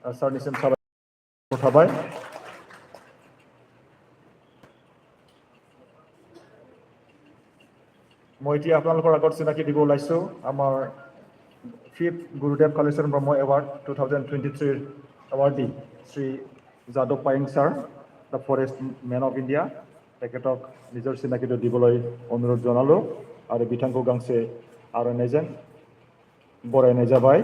सारनिसिम साबायखर थाबाय। মই এতিয়া আপোনালোকৰ আগত চিনাকি দিব ওলাইছোঁ আমাৰ 5th Gurudev Kalicharan Brahma Award 2023 awardee Shri Yadav Payeng sir, the forest man of India. তেখেতক নিজৰ চিনাকিটো দিবলৈ অনুৰোধ জনালোঁ আৰু বিথাংखौ গাংसे আৰ'নাইজों বৰাयनाय जाबाय।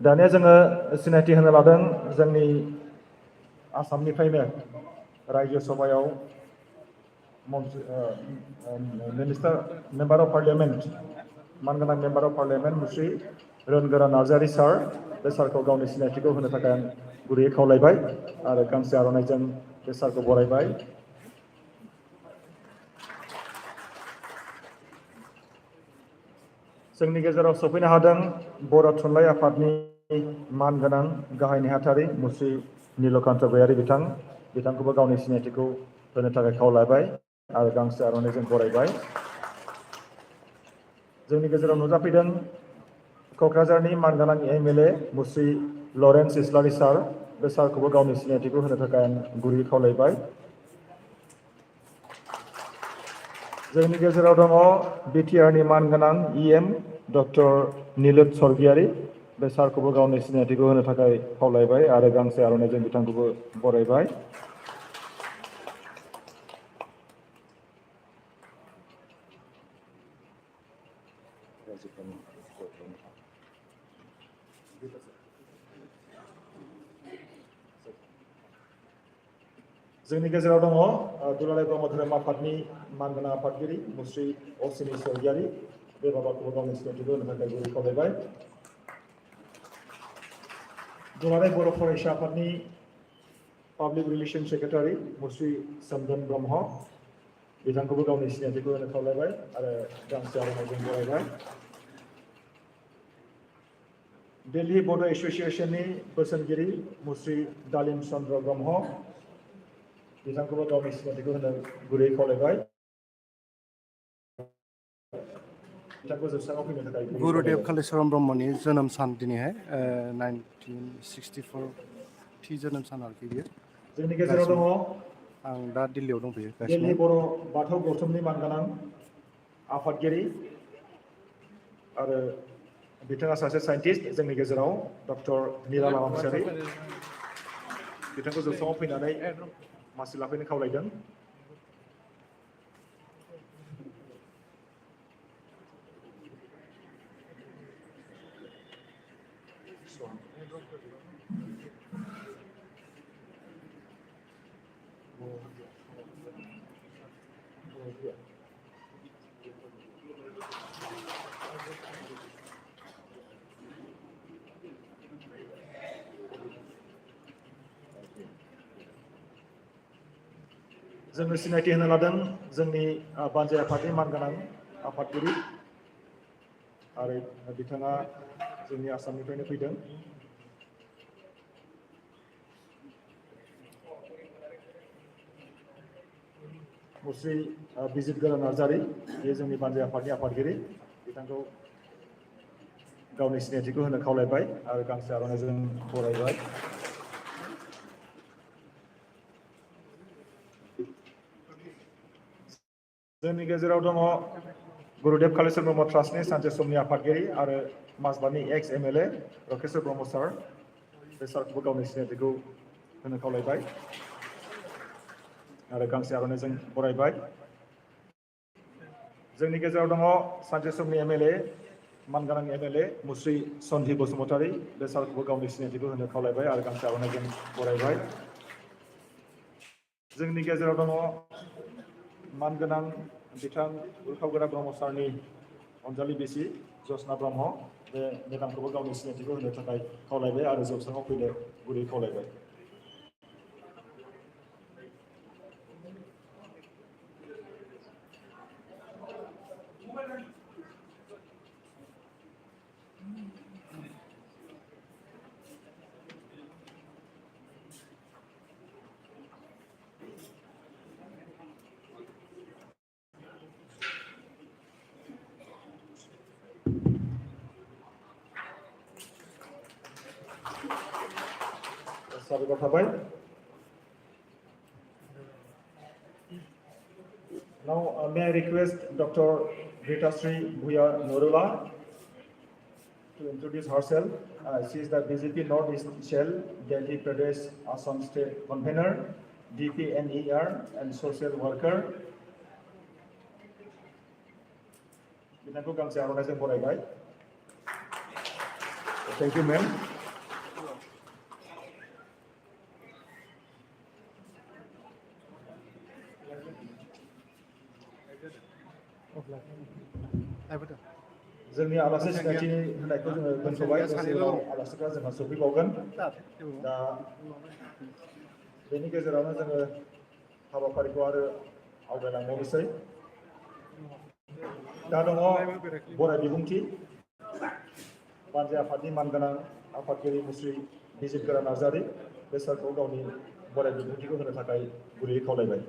दानिया जोङो सिनायथि होनो लादों जोंनि आसामनिफ्रायनो रायजो सभायाव मिनिस्टार मेम्बार अफ पार्लियामेन्ट मानगोनां मेम्बार अफ पार्लियामेन्ट मुस्रि रोनगोरा नार्जारि सार, बे सारखौ गावनि सिनायथिखौ होनो थाखाय आं गुरैयै खावलायबाय आरो गांसे आर'नाइजों बे सारखौ बरायबाय। जोंनि गेजेराव सफैनो हादों बर' थुनलाइ आफादनि मानगोनां गाहाय नेहाथारि मुस्रि नीलकान्त गयारी बिथांखौबो गावनि सिनायथिखौ होनो थाखाय खावलायबाय आरो गांसे आर'नाइजों बरायबाय। जोंनि गेजेराव नुजाफैदों क'क्राझारनि मानगोनां MLA मुस्रि लरेन्स इस्लारि सार, बे सारखौबो गावनि सिनायथिखौ होनो थाखाय आं गुरैयै खावलायबाय। जोंनि गेजेराव दङ बिटिआरनि मानगोनां EM डक्टर नीलोद स्वर्गियारी, बे सारखौबो गावनि सिनायथिखौ होनो थाखाय खावलायबाय आरो गांसे आर'नाइजों बिथांखौबो बरायबाय। जोंनि गेजेराव दङ दुलाराय ब्रह्म धोरोम आफादनि मानगोनां आफादगिरि मुस्रि असिनि स्वर्गियारी, बे बाबाखौबो गावनि सिनायथिखौ होनो थाखाय गुरै खावलायबाय। दुलाराय बर' फरायसा आफादनि पाब्लिक रिलेसन सेक्रेटारि मुस्रि सोमदोन ब्रह्म, बिथांखौबो गावनि सिनायथिखौ होनो खावलायबाय आरो गांसे आर'नाइजों बरायबाय। दिल्ली बड' एस'सिएशननि बोसोनगिरि मुस्रि दालिम चन्द्र ब्रह्म, बिथांखौबो गावनि सिनायथिखौ होनो गुरै खावलायबाय। बिथांखौ जौस्राङाव फैनो थाखाय गुरुदेव कालिचरण ब्रह्मनि जोनोम सान दिनैहाय 1964 थि जोनोम सान आरोखि बियो। जोंनि गेजेराव दङ आं दा दिल्लीयाव दंफैयो दिल्ली बर' बाथौ गौथुमनि मानगोनां आफादगिरि आरो बिथाङा सासे साइन्टिस्ट, जोंनि गेजेराव डक्टर निराला अंसारि, बिथांखौ जौस्राङाव फैनानै मासि लाफैनो खावलायदों। जोङो सिनायथि होनो लादों जोंनि बानजाय आफादनि मानगोनां आफादगिरि आरो बिथाङा जोंनि आसामनिफ्रायनो फैदों। मुस्रि बिजितगोरा नार्जारि, बेयो जोंनि बानजाय आफादनि आफादगिरि, बिथांखौ गावनि सिनायथिखौ होनो खावलायबाय आरो गांसे आर'नाइजों बरायबाय। जोंनि गेजेराव दङ गुरुदेव कालिचरण ब्रह्म ट्रास्टनि सानसे समनि आफादगिरि आरो माजबानि एक्स MLA रकेश्वर ब्रह्म सार, बे सारखौबो गावनि सिनायथिखौ होनो खावलायबाय आरो गांसे आर'नाइजों बरायबाय। जोंनि गेजेराव दङ सानसे समनि MLA मानगोनां MLA मुस्रि सन्धि बसुमतारी, बे सारखौबो गावनि सिनायथिखौ होनो खावलायबाय आरो गांसे आर'नाइजों बरायबाय। जोंनि गेजेराव दङ मानगोनां बिथां उर्खावगोरा ब्रह्म सारनि अनजालि बिसि जसना ब्रह्म, बे मेदामखौबो गावनि सिनायथिखौ होनो थाखाय खावलायबाय आरो जौस्राङाव फैनो गुरै खावलायबाय। साबायखर थाबाय। Now may I request Dr. Ritashree Bhuya Norula to introduce herself. She is the BJP North-East Shell, Delhi Pradesh Assam State Convener, DPNER and social worker. बिथांखौ गांसे आर'नाइजों बरायबाय। Thank you, ma'am. जोंनि आलासि सिनायथि होनायखौ जोङो दोनथ'बाय। दसे उनाव आलासिफ्रा जोंहा सफैबावगोन। दा बेनि गेजेरावनो जोङो हाबाफारिखौ आरो आवगायलांबावनोसै। दा दङ बराय बिबुंथि। बानजाय आफादनि मानगोनां आफादगिरि मुस्रि बिजितगोरा नार्जारि बे सारखौ गावनि बराय बिबुंथिखौ होनो थाखाय गुरैयै खावलायबाय।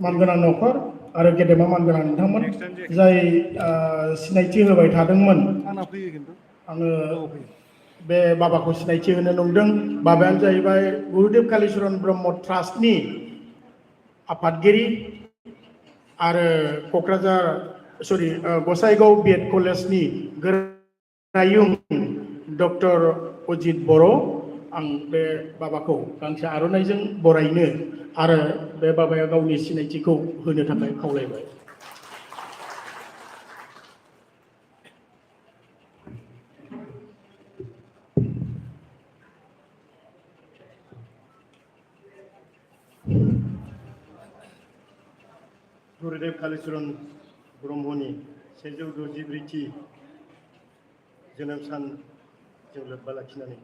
मानगोनां न'खर आरो गेदेमा मानगोनां नोंथांमोन जाय सिनायथि होबाय थादोंमोन आङो बे बाबाखौ सिनायथि होनो नंदों। बाबायानो जाहैबाय गुरुदेव कालिचरण ब्रह्म ट्रास्टनि आफादगिरि आरो क'क्राझार गसाइगाव बिएड कलेजनि गोरायुं डक्टर अजित बर'। आं बे बाबाखौ गांसे आर'नाइजों बरायनो आरो बे बाबाया गावनि सिनायथिखौ होनो थाखाय खावलायबाय। गुरुदेव कालिचरण ब्रह्मनि 164थि जोनोम सानजों लोब्बा लाखिनानै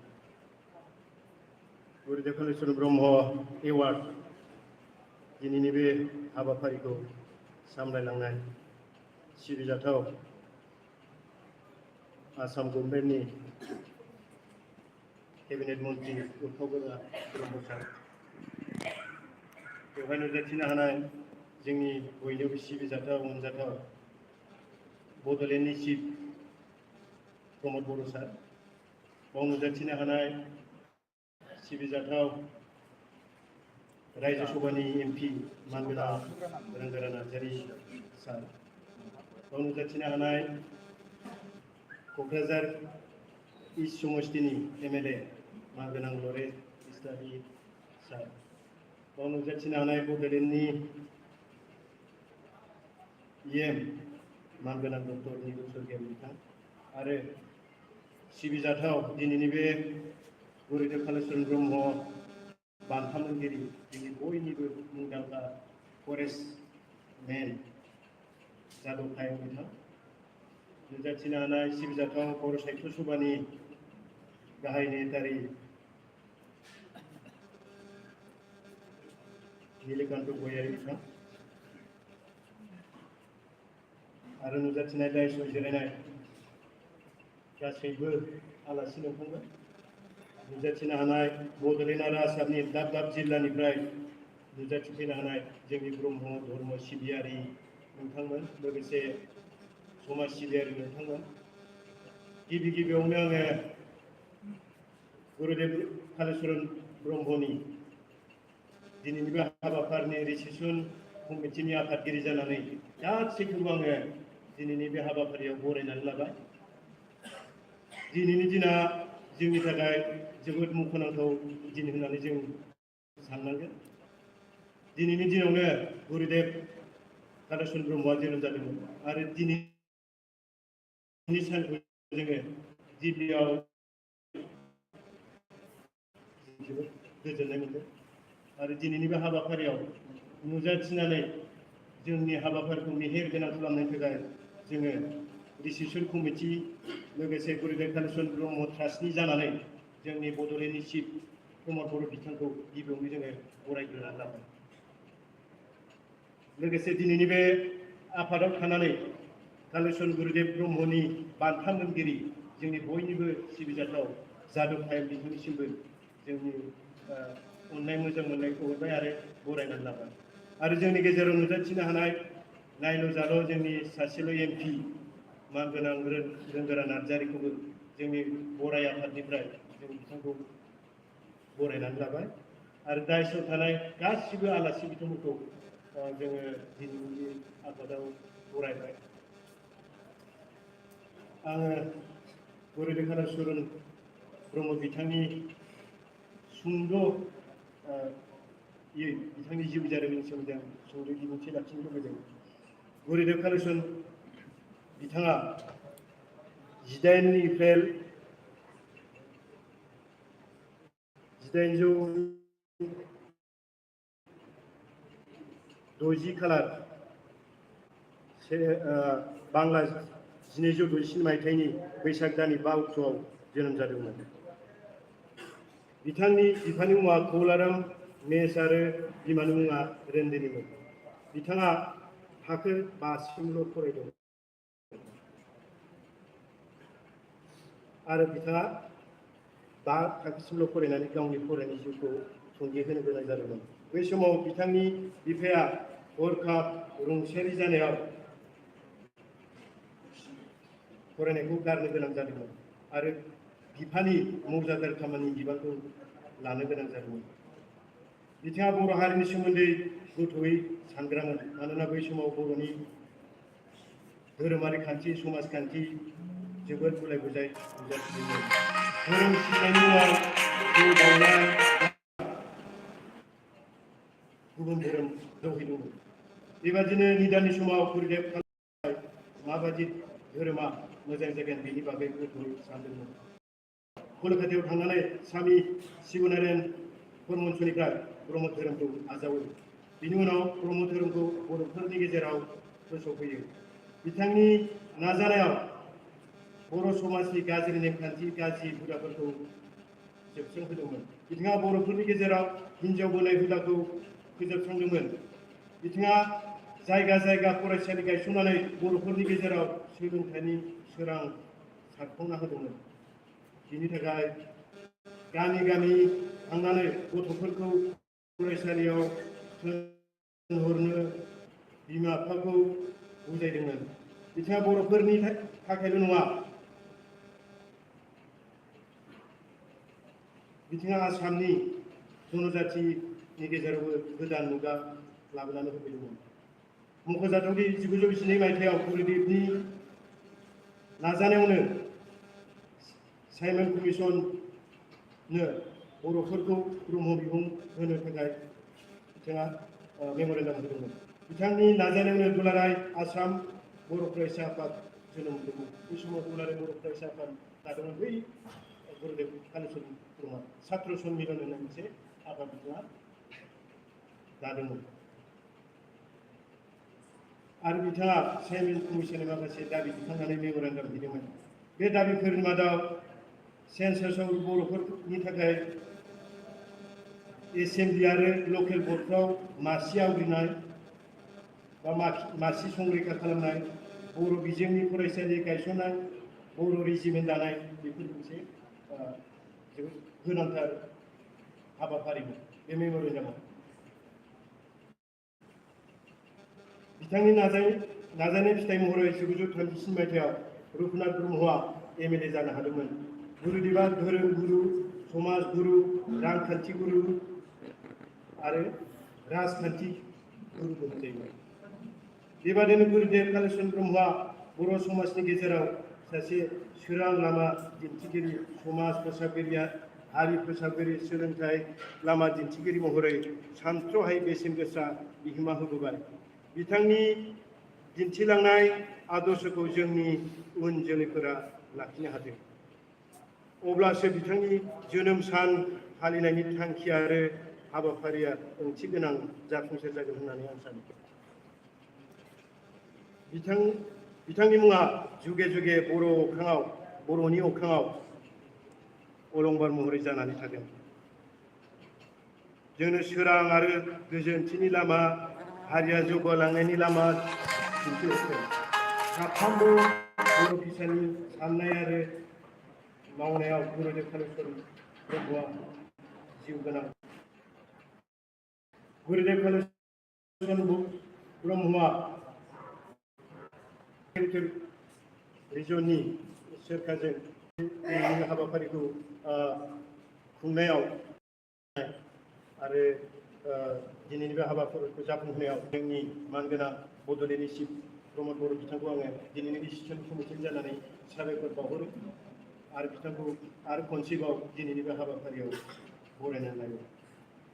गुरुदेव कालिचरण ब्रह्म एवार्ड दिनैनि बे हाबाफारिखौ सामलायलांनाय सिबिजाथाव आसाम गभर्नमेन्टनि केबिनेट मन्त्रि उरखावगोरा ब्रह्म सार, बेवहाय नुजाथिनो हानाय जोंनि बयनिबो सिबिजाथाव अनजाथाव बड'लेण्डनि चिफ प्रमद बर' सार, बाव नुजाथिनो हानाय सिबिजाथाव रायजो सभानि एमपि मानगोनां गोरों नार्जारि सार, बाव नुजाथिनो हानाय क'क्राझार इस्ट समस्तिनि एमएलए मानगोनां लरेट इस्लारि सार, बाव नुजाथिनो हानाय बड'लेण्डनि इएम मानगोनां डक्टर निरु स्वर्गियारि बिथां आरो सिबिजाथाव दिनैनि बे गुरुदेव कालिचरण ब्रह्म बान्था मोनगिरि जोंनि बयनिबो मुंदांखा फरेस्ट मेन जादव थायं बिथां, नुजाथिनो हानाय सिबिजाथाव बर' साहित्य सभानि गाहाय नेहाथारि नीलकान्त गयारि बिथां आरो नुजाथिनाय दायस'आव जिरायनाय गासैबो आलासि नोंथांमोन, नुजाथिनो हानाय बड'लेण्ड आरो आसामनि दाब दाब जिल्लानिफ्राय नुजाथिफैनो हानाय जोंनि ब्रह्म धर्म सिबियारि नोंथांमोन, लोगोसे समाज सिबियारि नोंथांमोन, गिबियावनो आङो गुरुदेव कालिचरण ब्रह्मनि दिनैनि बे हाबाफारिनि रिसेपसन कमिटिनि आफादगिरि जानानै गासैखौबो आङो दिनैनि बे हाबाफारियाव बरायनानै लाबाय। दिनैनि दिना जोंनि थाखाय जोबोद मुंख'नांथाव दिन होननानै जों साननांगोन। दिनैनि दिनावनो गुरुदेव कालिचरण ब्रह्मआ जोनोम जादोंमोन आरो दिनैनि सानखौ जोङो दिल्लीयाव जोबोद गोजोननाय मोनदों आरो दिनैनि बे हाबाफारियाव नुजाथिनानै जोंनि हाबाफारिखौ मेहेर गोनां खालामनायनि थाखाय जोङो रिसेपसन कमिटि लोगोसे गुरुदेव कालिचरण ब्रह्म ट्रास्टनि जानानै जोंनि बड'लेण्डनि चिफ प्रमद बर' बिथांखौ गिबियावनो जोङो बरायग्रोनानै लाबाय। लोगोसे दिनैनि बे आफादाव थानानै कालिचरण गुरुदेव ब्रह्मनि बान्था मोनगिरि जोंनि बयनिबो सिबिजाथाव जादव पायें बिथांनिसिमबो जोंनि अननाय मोजां मोननायखौ हरबाय आरो बरायनानै लाबाय। आरो जोंनि गेजेराव नुजाथिनो हानाय नायल' जाल' जोंनि सासेल' MP मानगोनां रोंगोरा नार्जारिखौबो जोंनि बराय आफादनिफ्राय जों बिथांखौ बरायनानै लाबाय आरो दायसआव थानाय गासिबो आलासि बिथांमोनखौ जोङो दिनैनि आफादाव बरायबाय। आङो गुरुदेव कालिचरण ब्रह्म बिथांनि सुंद' बिथांनि जिउ जारिमिननि सोमोन्दै आं सुंद' बिबुंथि लाखिनो लुबैदों। गुरुदेव कालिचरण बिथाङा 18 एप्रिल 1860 खालार बांला 1267 मायथाइनि बैसाग दाननि 5 अक्ट'आव जोनोम जादोंमोन। बिथांनि बिफानि मुङा कौलाराम मेस आरो बिमानि मुङा रेन्दिनिमोन। बिथाङा थाखो 5 सिमल' फरायदोंमोन आरो बिथाङा 5 थाखोसिमल' फरायनानै गावनि फरायनाय जिउखौ थुंगेहोनो गोनां जादोंमोन। बै समाव बिथांनि बिफाया हरखाब रुंसारि जानायाव फरायनायखौ गारनो गोनां जादोंमोन आरो बिफानि मौजादार खामानि बिबानखौ लानो गोनां जादोंमोन। बिथाङा बर' हारिनि सोमोन्दै गोथौयै सानग्रामोन, मानोना बै समाव बर'नि धोरोमारि खान्थि समाजखान्थि जोबोद गुलाय गुजाय नुजाथिदोंमोन। धोरोम सिबिनायनि मुङाव जौ बावनाय गुबुन धोरोम दौहैदोंमोन। बेबादिनो निदाननि समाव गुरुदेव कालिचरण माबादि धोरोमा मोजां जागोन बेनि बागै गोथौयै सानदोंमोन। कलकातायाव थांनानै स्वामी शिवनारायण परमहंसनिफ्राय ब्रह्म धोरोमखौ आजावो। बिनि उनाव ब्रह्म धोरोमखौ बर'फोरनि गेजेराव फोसावफैयो। बिथांनि नाजानायाव बर' समाजनि गाज्रि नेमखान्थि गाज्रि हुदाफोरखौ जोबस्रांहोदोंमोन। बिथाङा बर'फोरनि गेजेराव हिन्जाव बोनाय हुदाखौ फोजोबस्रांदोंमोन। बिथाङा जायगा जायगा फरायसालि गायसंनानै बर'फोरनि गेजेराव सोलोंथाइनि सोरां सारफावना होदोंमोन। बिनि थाखाय गामि गामि थांनानै गथ'फोरखौ फरायसालियाव थिनहरनो बिमा बिफाखौ बुजायदोंमोन। बिथाङा बर'फोरनि थाखायल' नङा, बिथाङा आसामनि जनजातिनि गेजेरावबो गोदान मुगा लाबोनानै होफैदोंमोन। मख'जाथावदि 1912 मायथाइयाव गुरुदेबनि नाजानायावनो साइमन कमिसननो बर'फोरखौ ब्रह्म बिमुं होनो थाखाय बिथाङा मेम'रेन्डाम होदोंमोन। बिथांनि नाजानायावनो दुलाराय आसाम बर' फरायसा आफाद जोनोम मोनदोंमोन। बै समाव दुलाराय बर' फरायसा आफाद दादोंमोन। बै गुरुदेव कालिचरण ब्रह्मआ सात्र सन्मिलन होननाय मोनसे आफाद बिथाङा दादोंमोन। आरो बिथाङा साइमन कमिसननि माखासे दाबि दिखांनानै मेम'रेन्डाम हैदोंमोन। बे दाबिफोरनि मादाव सेन्सासआव बर'फोरनि थाखाय एसेम्बलि आरो लकेल बर्डफ्राव मासि आवग्रिनाय बा मासि संरैखा खालामनाय, बर' बिजोंनि फरायसालि गायसननाय, बर' रेजिमेन्ट दानाय, बेफोर मोनसे जोबोद गोनांथार हाबाफारिमोन बे मेम'रेन्डामाव। बिथांनि नाजानाय फिथाइ महरै 1936 मायथाइयाव रुपनाथ ब्रह्मआ MLA जानो हादोंमोन। गुरुदेबआ धोरोम गुरु, समाज गुरु, रांखान्थि गुरु आरो राजखान्थि गुरुबो होनजायोमोन। बेबादिनो गुरुदेव कालिचरण ब्रह्मआ बर' समाजनि गेजेराव सासे सोरां लामा दिन्थिगिरि, समाज फोसाबगिरि, हारि फोसाबगिरि, सोलोंथाइ लामा दिन्थिगिरि महरै सानथ्र'हायै बेसेन गोसा बिहोमा होबोबाय। बिथांनि दिन्थिलांनाय आदर्शखौ जोंनि उन जोलैफोरा लाखिनो हादों। अब्लासो बिथांनि जोनोम सान फालिनायनि थांखि आरो हाबाफारिया ओंथि गोनां जाफुंसार जागोन होननानै आं सानो। बिथांनि मुङा जुगे जुगे बर'नि अख्राङाव अलंबार महरै जानानै थागोन। जोंनो सोरां आरो गोजोनथिनि लामा, हारिया जौगालांनायनि लामा दिन्थिहरगोन। साफ्रोमबो बर' फिसानि साननाय आरो मावनायाव गुरुदेव कालिचरण ब्रह्मआ जिउ गोनां। गुरुदेव कालिचरण ब्रह्मआ रिजननि सोरखारजों हाबाफारिखौ खुंनायाव आरो दिनैनि बे हाबाफारिखौ जाफुंहोनायाव जोंनि मानगोनां बड'लेण्डनि चिफ प्रमद बर' बिथांखौ आङो दिनैनि डिसिसन कमिटिनि जानानै साबायखर बावहरो आरो बिथांखौ आरो खनसेबाव दिनैनि बे हाबाफारियाव बरायनानै लायो।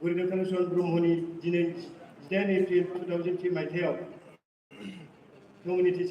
गुरुदेव कालिचरण ब्रह्मनि दिनै 10 एप्रिल 2003 मायथाइयाव कमिउनिटि